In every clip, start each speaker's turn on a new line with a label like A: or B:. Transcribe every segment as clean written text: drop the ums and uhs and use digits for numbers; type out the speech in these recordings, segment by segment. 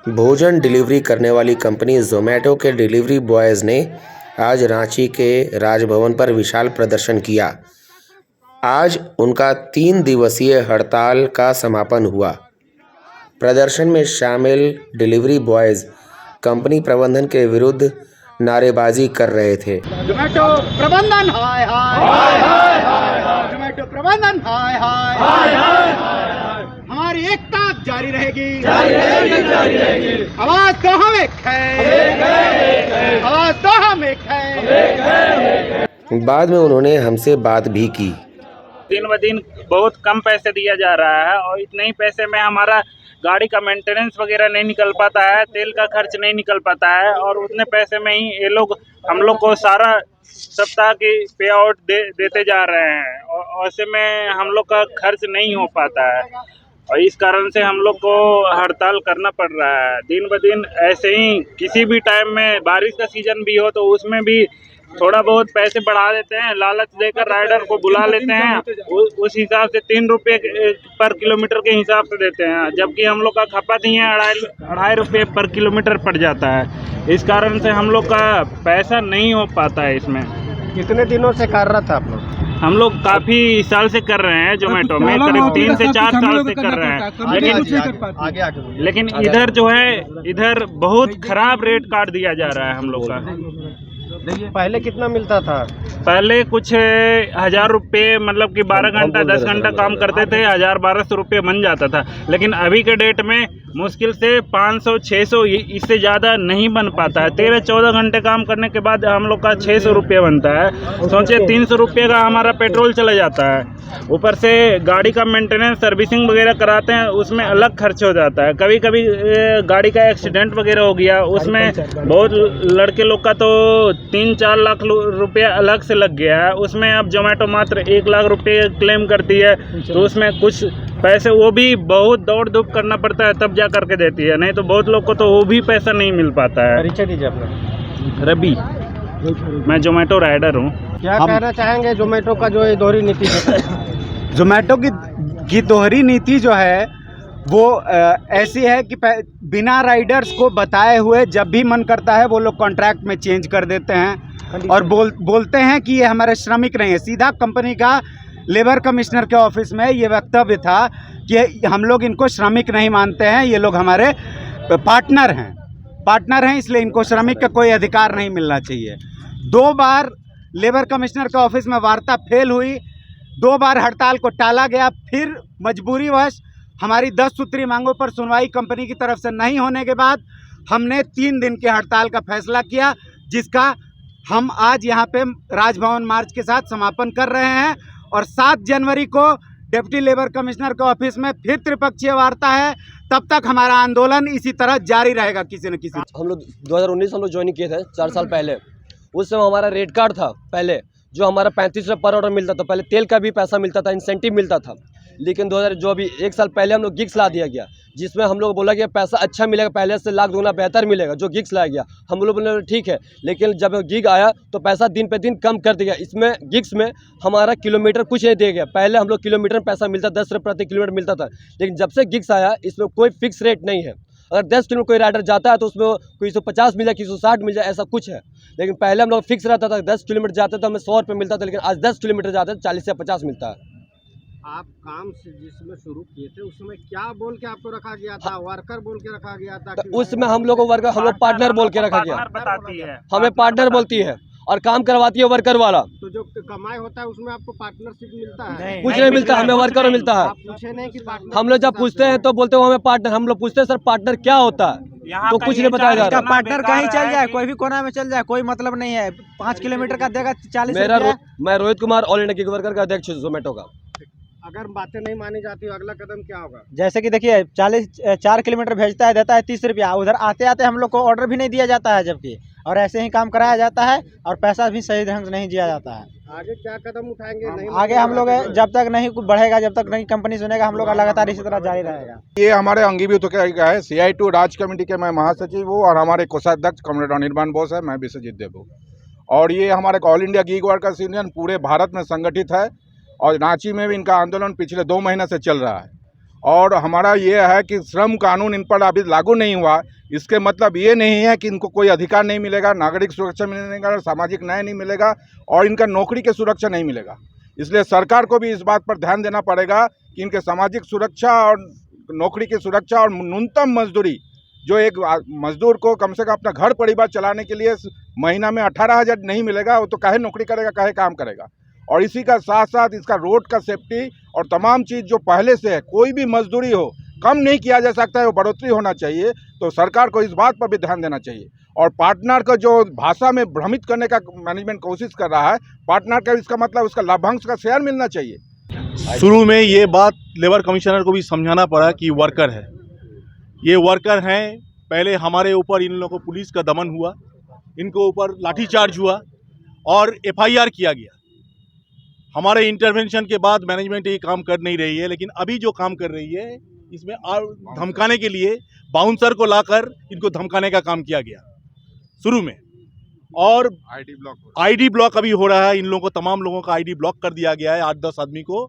A: भोजन डिलीवरी करने वाली कंपनी जोमैटो के डिलीवरी बॉयज़ ने आज रांची के राजभवन पर विशाल प्रदर्शन किया। आज उनका 3 दिवसीय हड़ताल का समापन हुआ। प्रदर्शन में शामिल डिलीवरी बॉयज़ कंपनी प्रबंधन के विरुद्ध नारेबाजी कर रहे थे।
B: जोमैटो प्रबंधन हाय हाय हाय हाय हाय, जोमैटो प्रबंधन हाय हाय हाय हाय हाय, हमारी एकता जारी रहेगी जारी रहेगी जारी रहेगी। आवाज तो हम एक है, आवाज तो हम एक है।
A: बाद में उन्होंने हमसे बात भी की।
C: दिन ब दिन बहुत कम पैसे दिया जा रहा है और इतने ही पैसे में हमारा गाड़ी का मेंटेनेंस वगैरह नहीं निकल पाता है, तेल का खर्च नहीं निकल पाता है और उतने पैसे में ही ये लोग हम लोग को सारा सप्ताह की पे आउट देते जा रहे हैं और ऐसे में हम लोग का खर्च नहीं हो पाता है और इस कारण से हम लोग को हड़ताल करना पड़ रहा है। दिन ब दिन ऐसे ही किसी भी टाइम में बारिश का सीजन भी हो तो उसमें भी थोड़ा बहुत पैसे बढ़ा देते हैं, लालच देकर राइडर को बुला लेते हैं, उस हिसाब से 3 रुपये पर किलोमीटर के हिसाब से देते हैं, जबकि हम लोग का खपत ही है 2.5 रुपये पर किलोमीटर पड़ जाता है। इस कारण से हम लोग का पैसा नहीं हो पाता है। इसमें
B: कितने दिनों से कर रहा था आप लोग?
C: हम लोग काफ़ी साल से कर रहे हैं, जोमेटो में करीब 3 से 4 साल से कर रहे हैं, लेकिन इधर जो है इधर बहुत खराब रेट काट दिया जा रहा है हम लोग का।
B: पहले कितना मिलता था?
C: पहले कुछ 1000 रुपये, मतलब कि 12 घंटा 10 घंटा काम करते थे, 1000-1200 रुपये बन जाता था, लेकिन अभी के डेट में मुश्किल से 500-600, इससे ज़्यादा नहीं बन पाता है। 13-14 घंटे काम करने के बाद हम लोग का 600 रुपये बनता है। सोचिए 300 रुपये का हमारा पेट्रोल चला जाता है, ऊपर से गाड़ी का मेंटेनेंस सर्विसिंग वगैरह कराते हैं, उसमें अलग खर्च हो जाता है। कभी कभी गाड़ी का एक्सीडेंट वगैरह हो गया, उसमें बहुत लड़के लोग का तो 3-4 लाख रुपया अलग से लग गया है। उसमें अब जोमेटो मात्र 1 लाख रुपये क्लेम करती है, तो उसमें कुछ पैसे वो भी बहुत दौड़ धूप करना पड़ता है तब जा करके देती है, नहीं तो बहुत लोग को तो वो भी पैसा नहीं मिल पाता है।
B: परिचय दीजिए अपना।
C: रवि, मैं जोमेटो राइडर हूँ।
B: क्या कहना चाहेंगे जोमेटो का जो ये दोहरी नीति है?
D: जोमेटो की दोहरी नीति जो है वो ऐसी है कि बिना राइडर्स को बताए हुए जब भी मन करता है वो लोग कॉन्ट्रैक्ट में चेंज कर देते हैं और बोलते हैं कि ये हमारे श्रमिक नहीं है। सीधा कंपनी का लेबर कमिश्नर के ऑफिस में ये वक्तव्य था कि हम लोग इनको श्रमिक नहीं मानते हैं, ये लोग हमारे पार्टनर हैं, इसलिए इनको श्रमिक का कोई अधिकार नहीं मिलना चाहिए। 2 बार लेबर कमिश्नर के ऑफिस में वार्ता फेल हुई, 2 बार हड़ताल को टाला गया, फिर मजबूरीवश हमारी 10 सूत्री मांगों पर सुनवाई कंपनी की तरफ से नहीं होने के बाद हमने 3 दिन के हड़ताल का फैसला किया, जिसका हम आज यहाँ पे राजभवन मार्च के साथ समापन कर रहे हैं और 7 जनवरी को डिप्टी लेबर कमिश्नर के ऑफिस में फिर त्रिपक्षीय वार्ता है। तब तक हमारा आंदोलन इसी तरह जारी रहेगा किसी न किसी।
E: हम लोग 2019 हम लोग ज्वाइन किए थे 4 साल पहले। उस समय हमारा रेट कार्ड था पहले, जो हमारा 35 रुपये पर ऑर्डर मिलता था। पहले तेल का भी पैसा मिलता था, इंसेंटिव मिलता था। लेकिन 2000 जो अभी 1 साल पहले हम लोग गिग्स ला दिया गया, जिसमें हम लोग बोला कि पैसा अच्छा मिलेगा, पहले से लाख गुना बेहतर मिलेगा, जो गिग्स लाया गया। हम लोग बोले ठीक है, लेकिन जब गिग आया तो पैसा दिन पे दिन कम कर दिया। इसमें गिग्स में हमारा किलोमीटर कुछ नहीं दिया गया। पहले हम लोग किलोमीटर में पैसा मिलता 10 रुपये प्रति किलोमीटर मिलता था, लेकिन जब से गिग्स आया इसमें कोई फिक्स रेट नहीं है। अगर 10 किलोमीटर कोई राइडर जाता है तो उसमें कोई 150 मिल जाए, किसी 160 मिल जाए, ऐसा कुछ है। लेकिन पहले हम लोग फिक्स रहता था, 10 किलोमीटर जाते तो हमें 100 रुपये मिलता था, लेकिन आज 10 किलोमीटर जाते तो 40 से 50 मिलता है।
B: आप काम से जिसमें शुरू किए थे उसमें क्या बोल के आपको रखा गया था? वर्कर बोल के रखा गया था?
E: तो उसमें हम लोग को वर्कर, हम लोग पार्टनर बोल के रखा गया,
C: बताती है
E: हमें पार्टनर बोलती है और काम करवाती है वर्कर वाला।
B: तो जो कमाई होता है उसमें आपको पार्टनरशिप मिलता है?
E: कुछ नहीं मिलता, हमें वर्कर मिलता है।
B: आप पूछे नहीं कि पार्टनर?
E: हम लोग जब पूछते हैं तो बोलते हैं हमें पार्टनर। हम लोग पूछते हैं सर पार्टनर क्या होता है, तो कुछ नहीं बताया जा रहा।
F: पार्टनर कहीं चल जाए, कोई भी कोना में चल जाए, कोई मतलब नहीं है। 5 किलोमीटर का देगा 40 रुपया।
E: मैं Rohit Kumar, all India gig worker का अध्यक्ष हूं जोमेटो का।
B: अगर बातें नहीं मानी जाती अगला कदम क्या होगा?
F: जैसे कि देखिए 4 किलोमीटर भेजता है, देता है 30 रुपया, उधर आते आते हम लोग को ऑर्डर भी नहीं दिया जाता है, जबकि और ऐसे ही काम कराया जाता है और पैसा भी सही ढंग से नहीं दिया जाता है।
B: आगे क्या कदम उठाएंगे? नहीं
F: आगे हम लोग जब तक नहीं कुछ बढ़ेगा, जब तक नहीं कंपनी सुनेगा, हम लोग लगातार इसी तरह जारी रहेगा।
G: ये हमारे अंगीभूत है। CI2 राज्य कमेटी के मैं महासचिव हूँ और हमारे कोषाध्यक्ष कॉमरेड अनिर्बान बोस है, मैं विश्वजीत देव हूँ। और ये हमारे all India gig workers union पूरे भारत में संगठित है और रांची में भी इनका आंदोलन पिछले 2 महीने से चल रहा है। और हमारा ये है कि श्रम कानून इन पर अभी लागू नहीं हुआ, इसके मतलब ये नहीं है कि इनको कोई अधिकार नहीं मिलेगा, नागरिक सुरक्षा मिलेगा, सामाजिक न्याय नहीं मिलेगा और इनका नौकरी की सुरक्षा नहीं मिलेगा। इसलिए सरकार को भी इस बात पर ध्यान देना पड़ेगा कि इनके सामाजिक सुरक्षा और नौकरी की सुरक्षा और न्यूनतम मजदूरी, जो एक मजदूर को कम से कम अपना घर परिवार चलाने के लिए महीना में 18,000 नहीं मिलेगा, वो तो काहे नौकरी करेगा, काहे काम करेगा। और इसी का साथ साथ इसका रोड का सेफ्टी और तमाम चीज़ जो पहले से है, कोई भी मजदूरी हो कम नहीं किया जा सकता है, वो बढ़ोतरी होना चाहिए। तो सरकार को इस बात पर भी ध्यान देना चाहिए। और पार्टनर को जो भाषा में भ्रमित करने का मैनेजमेंट कोशिश कर रहा है, पार्टनर का इसका मतलब उसका लाभांश का शेयर मिलना चाहिए।
H: शुरू में ये बात लेबर कमिश्नर को भी समझाना पड़ा कि वर्कर है, ये वर्कर हैं। पहले हमारे ऊपर इन लोगों को पुलिस का दमन हुआ, इनको ऊपर लाठीचार्ज हुआ और FIR किया गया। हमारे इंटरवेंशन के बाद मैनेजमेंट ये काम कर नहीं रही है, लेकिन अभी जो काम कर रही है इसमें धमकाने के लिए बाउंसर को लाकर इनको धमकाने का काम किया गया शुरू में। और आईडी ब्लॉक अभी हो रहा है, इन लोगों को, तमाम लोगों का आईडी ब्लॉक कर दिया गया है। 8-10 आदमी को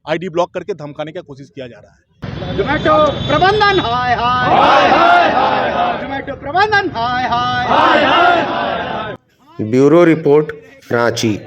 H: आईडी ब्लॉक करके धमकाने का कोशिश किया जा रहा है।
B: जोमेटो प्रबंधन हाय हाय, जोमेटो प्रबंधन हाय हाय।
A: Bureau report, Ranchi.